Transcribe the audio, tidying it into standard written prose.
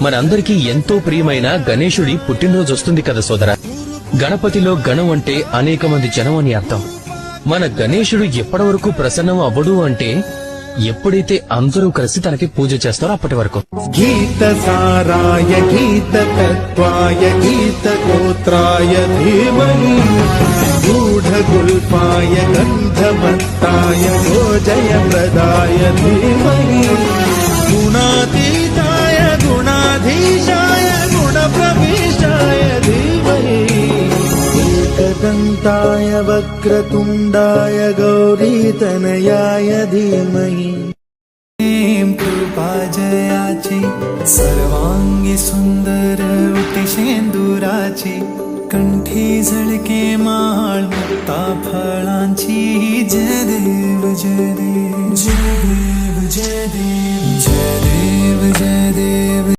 మనందరికీ ఎంతో ప్రియమైన గణేశుడి పుట్టినరోజు వస్తుంది కదా సోదరా. గణపతిలో గణం అంటే అనేక మంది జనం అని అర్థం. మన గణేశుడు ఎప్పటి వరకు ప్రసన్నం అవ్వడు అంటే ఎప్పుడైతే అందరూ కలిసి తనకి పూజ చేస్తారో అప్పటి వరకు. గీత సారాయ గీత తత్వాయ గీత గోత్రాయ ధీమహి గూఢగుల్పాయ గంధమత్తాయ గోజయ ప్రదాయ ధీమహి గుణాతీతాయ గుణాధీశాయ గుణప్రవిశాయ ధీమహి ఏకదంతాయ వక్రతుండాయ గౌరీతనయాయ धीमहि कृपा जयाची सर्वांगी सुंदर उटिशेंदुराची कंठी झळके माळ मुक्ता फळांची जय देव जय देव जय देव जय देव जय देव जय देव